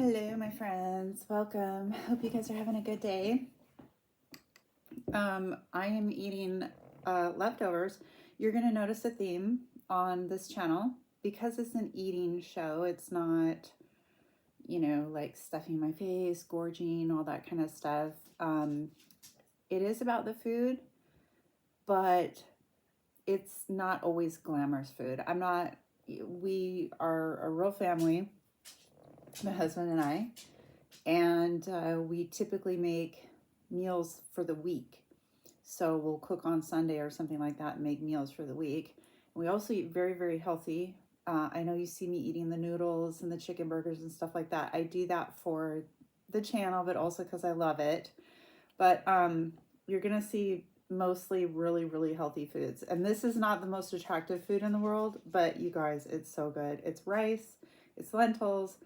Hello, my friends. Welcome. Hope you guys are having a good day. I am eating leftovers. You're going to notice a theme on this channel because it's an eating show. It's not, like stuffing my face, gorging, all that kind of stuff. It is about the food, but it's not always glamorous food. We are a real family, my husband and I, and we typically make meals for the week. So we'll cook on Sunday or something like that and make meals for the week. We also eat very, very healthy. I know you see me eating the noodles and the chicken burgers and stuff like that. I do that for the channel, but also because I love it. But you're going to see mostly really, really healthy foods. And this is not the most attractive food in the world, but you guys, it's so good. It's rice, it's lentils,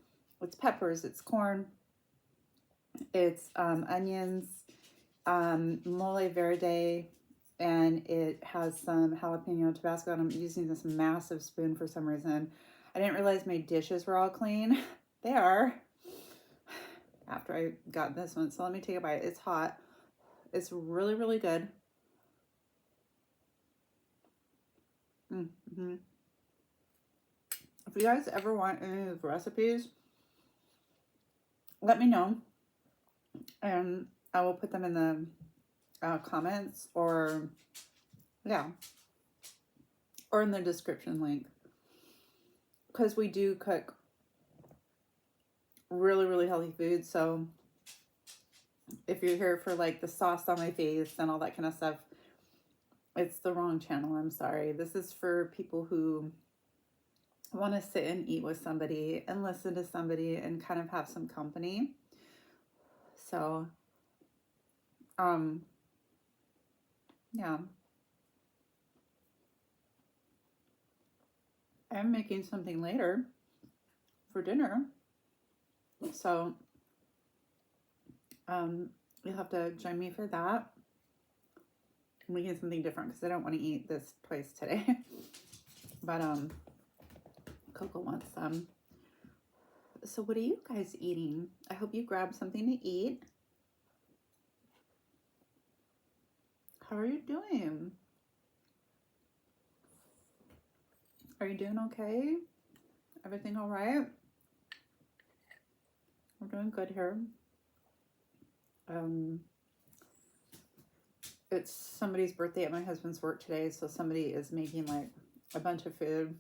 it's peppers, it's corn, it's onions, mole verde, and it has some jalapeno Tabasco, and I'm using this massive spoon for some reason. I didn't realize my dishes were all clean. They are, after I got this one. So let me take a bite. It's hot. It's really, really good. Mm-hmm. If you guys ever want any of the recipes, let me know, and I will put them in the comments or in the description link, because we do cook really, really healthy food. So if you're here for like the sauce on my face and all that kind of stuff, it's the wrong channel. I'm sorry. This is for people who want to sit and eat with somebody and listen to somebody and kind of have some company. So yeah, I'm making something later for dinner, so you'll have to join me for that. I'm making something different because I don't want to eat this twice today. But Coco wants some. So what are you guys eating? I hope you grabbed something to eat. How are you doing? Are you doing okay? Everything all right? We're doing good here. It's somebody's birthday at my husband's work today, so somebody is making like a bunch of food.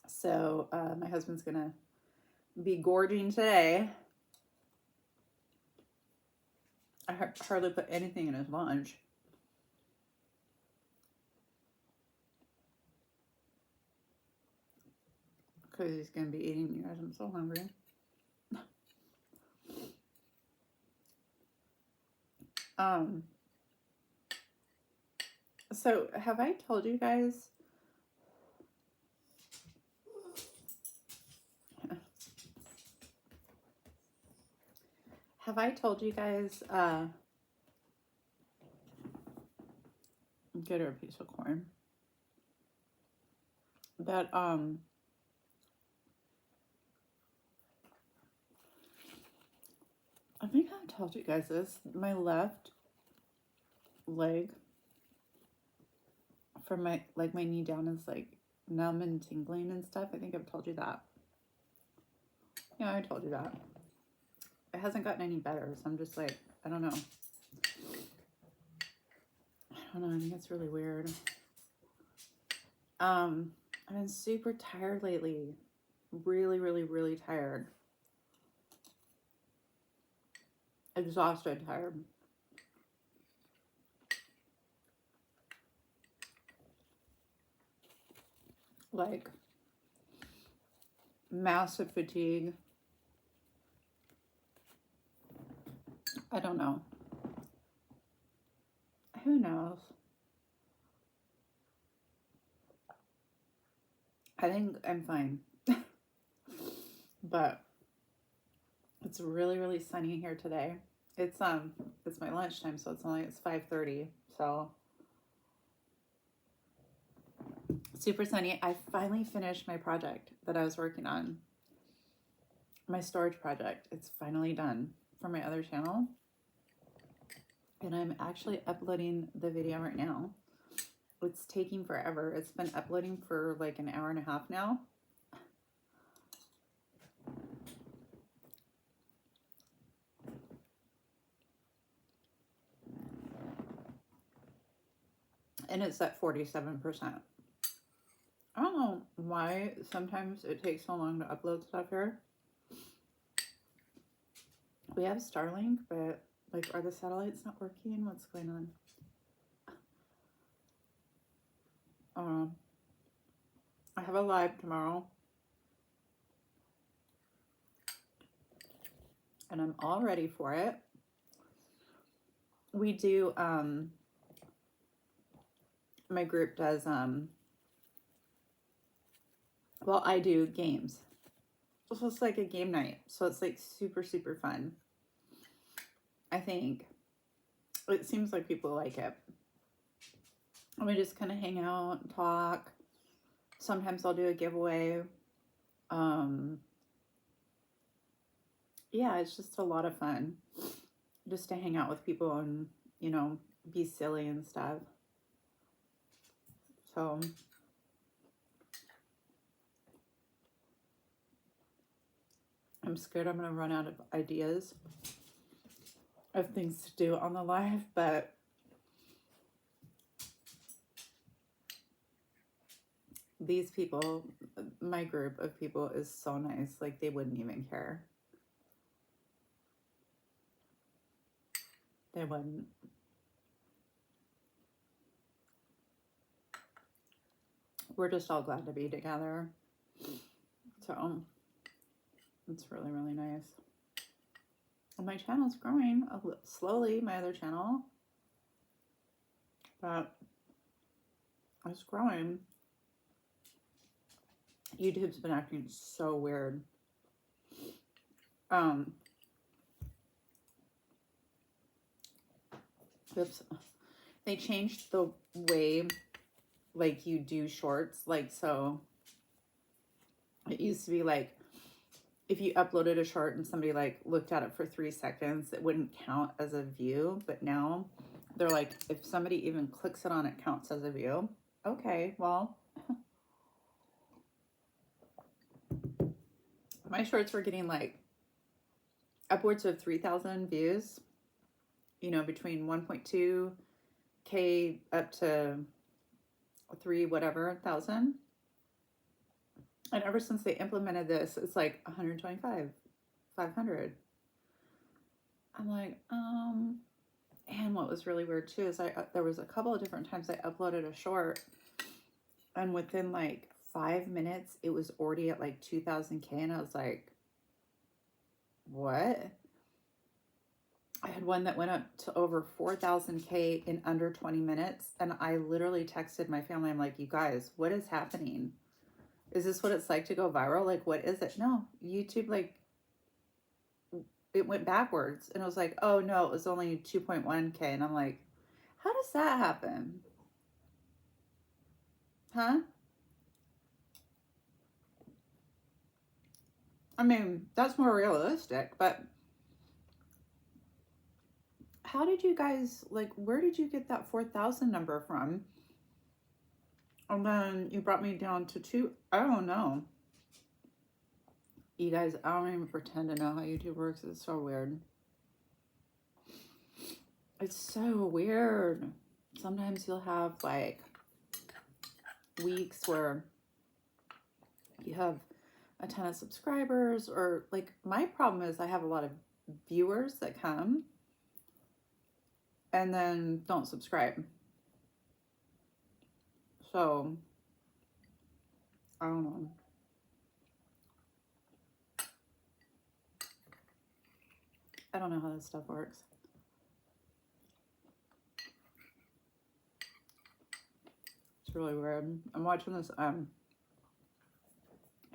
So my husband's gonna be gorging today. I hardly put anything in his lunch. Because he's gonna be eating, you guys. I'm so hungry. So have I told you guys? Have I told you guys? Get her a piece of corn. That I think I told you guys this. My left leg, from my knee down, is like numb and tingling and stuff. I think I've told you that. Yeah, I told you that. It hasn't gotten any better, so I'm just like, I don't know. I think it's really weird. I've been super tired lately. Really, really, really tired. Exhausted, tired. Like massive fatigue. I don't know. Who knows? I think I'm fine. But it's really, really sunny here today. It's my lunchtime, so it's 5:30. So super sunny. I finally finished my project that I was working on. my storage project. It's finally done for my other channel. And I'm actually uploading the video right now. It's taking forever. It's been uploading for like an hour and a half now. And it's at 47%. I don't know why sometimes it takes so long to upload stuff here. We have Starlink, but like, are the satellites not working? What's going on? I have a live tomorrow. And I'm all ready for it. We do, my group does, well, I do games. So it's like a game night. So it's like super, super fun. I think it seems like people like it. And we just kind of hang out and talk. Sometimes I'll do a giveaway. Yeah, it's just a lot of fun just to hang out with people and, you know, be silly and stuff. So I'm scared I'm going to run out of ideas of things to do on the live, but these people, my group of people is so nice. Like, they wouldn't even care. They wouldn't. We're just all glad to be together. So it's really, really nice. And my channel's growing slowly, my other channel. But it's growing. YouTube's been acting so weird. Oops. They changed the way like you do shorts. Like, so it used to be like if you uploaded a short and somebody like looked at it for 3 seconds, it wouldn't count as a view. But now they're like, if somebody even clicks it on, it counts as a view. Okay, well, my shorts were getting like upwards of 3,000 views, you know, between 1.2K up to 3 whatever thousand. And ever since they implemented this, it's like 125, 500. I'm like, and what was really weird too is there was a couple of different times I uploaded a short, and within like 5 minutes, it was already at like 2,000K, and I was like, what? I had one that went up to over 4,000K in under 20 minutes, and I literally texted my family. I'm like, you guys, what is happening? Is this what it's like to go viral? Like, what is it? No, YouTube, like, it went backwards. And it was like, oh, no, it was only 2.1K. And I'm like, how does that happen? Huh? I mean, that's more realistic, but how did you guys, like, where did you get that 4,000 number from? And then you brought me down to 2. I don't know. You guys, I don't even pretend to know how YouTube works. It's so weird. It's so weird. Sometimes you'll have like weeks where you have a ton of subscribers, or like my problem is I have a lot of viewers that come and then don't subscribe. So I don't know. I don't know how this stuff works. It's really weird. I'm watching this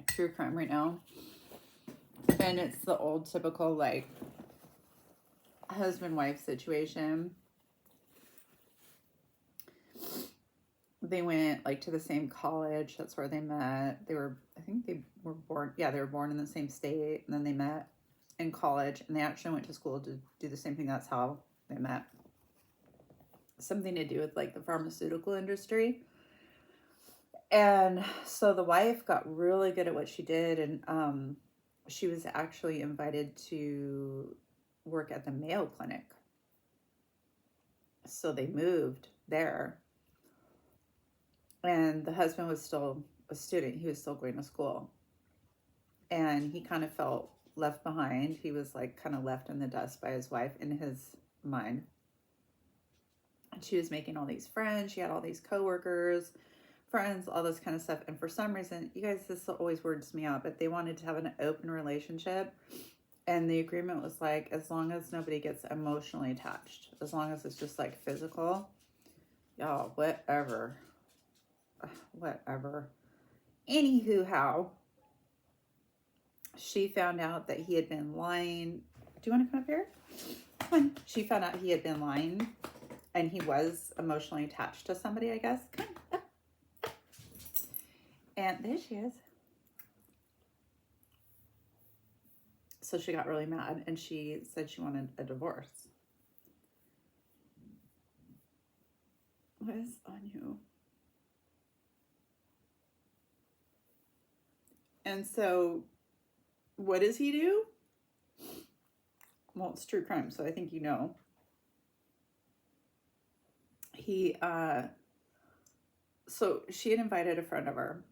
true crime right now, and it's the old typical like husband-wife situation. They went like to the same college. That's where they met. I think they were born born, yeah, they were born in the same state, and then they met in college, and they actually went to school to do the same thing. That's how they met. Something to do with like the pharmaceutical industry. And so the wife got really good at what she did, and she was actually invited to work at the Mayo Clinic. So they moved there, and the husband was still a student. He was still going to school, and he kind of felt left behind. He was like kind of left in the dust by his wife in his mind. And she was making all these friends. She had all these coworkers, friends, all this kind of stuff. And for some reason, you guys, this always weirds me out, but they wanted to have an open relationship. And the agreement was like, as long as nobody gets emotionally attached, as long as it's just like physical, y'all, whatever. Whatever. Anywho, how she found out that he had been lying. Do you want to come up here? Come on. She found out he had been lying, and he was emotionally attached to somebody, I guess. Come on. And there she is. So she got really mad, and she said she wanted a divorce. What is on you? And so what does he do? Well, it's true crime, so I think you know. So she had invited a friend over,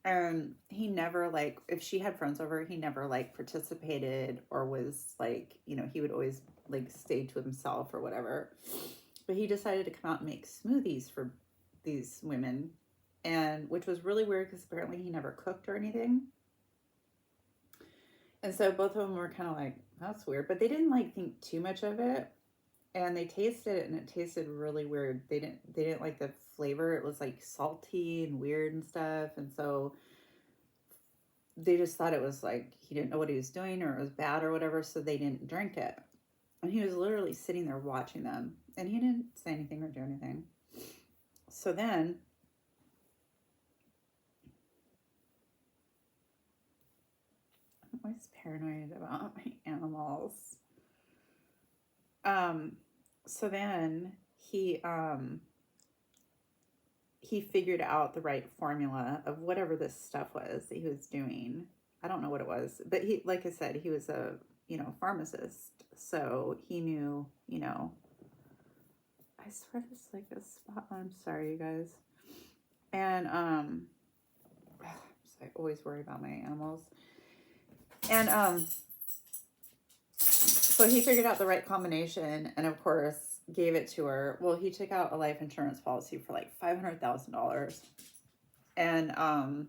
and he never, like, if she had friends over, he never like participated or was like, you know, he would always like stay to himself or whatever. But he decided to come out and make smoothies for these women, and which was really weird because apparently he never cooked or anything. And so both of them were kind of like, that's weird, but they didn't like think too much of it. And they tasted it, and it tasted really weird. They didn't like the flavor. It was like salty and weird and stuff. And so they just thought it was like he didn't know what he was doing, or it was bad or whatever, so they didn't drink it. And he was literally sitting there watching them, and he didn't say anything or do anything. So then I'm always paranoid about my animals. So then he figured out the right formula of whatever this stuff was that he was doing. I don't know what it was, but he, like I said, he was a, pharmacist. So he knew, I swear there's like a spot. I'm sorry, you guys. And, I always worry about my animals. And, so he figured out the right combination, and of course gave it to her. Well, he took out a life insurance policy for like $500,000. And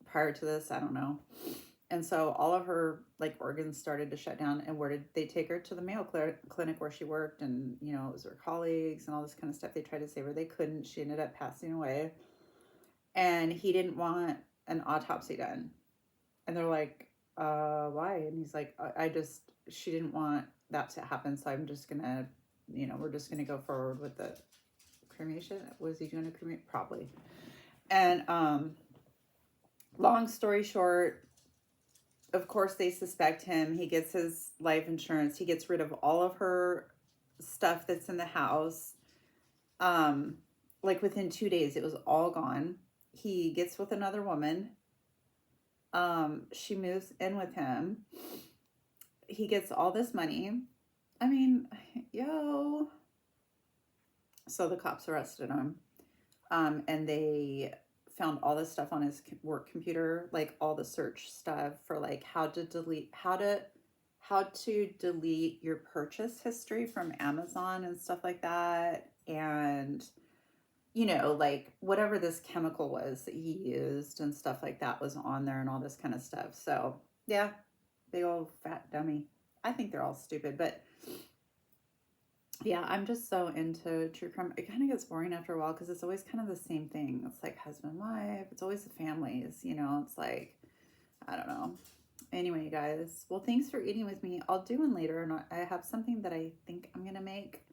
prior to this, I don't know. And so all of her like organs started to shut down. And where did they take her? To the Mayo Clinic where she worked, and it was her colleagues and all this kind of stuff. They tried to save her. They couldn't. She ended up passing away. And he didn't want an autopsy done. And they're like, why? And he's like, she didn't want that to happen, so I'm just gonna, we're just gonna go forward with the cremation. Was he doing a cremation? Probably. And long story short, of course they suspect him. He gets his life insurance. He gets rid of all of her stuff that's in the house. Like within 2 days, it was all gone. He gets with another woman. She moves in with him. He gets all this money. I mean, yo. So the cops arrested him. And they found all this stuff on his work computer, like all the search stuff for like how to delete your purchase history from Amazon and stuff like that. And like whatever this chemical was that he used and stuff like that was on there, and all this kind of stuff. So yeah, big old fat dummy. I think they're all stupid, but yeah, I'm just so into true crime. It kind of gets boring after a while because it's always kind of the same thing. It's like husband, wife. It's always the families, it's like, I don't know. Anyway, you guys, well, thanks for eating with me. I'll do one later, and I have something that I think I'm going to make.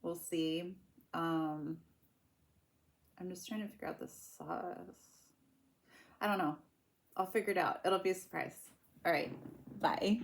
We'll see. I'm just trying to figure out the sauce. I don't know. I'll figure it out. It'll be a surprise. All right. Bye.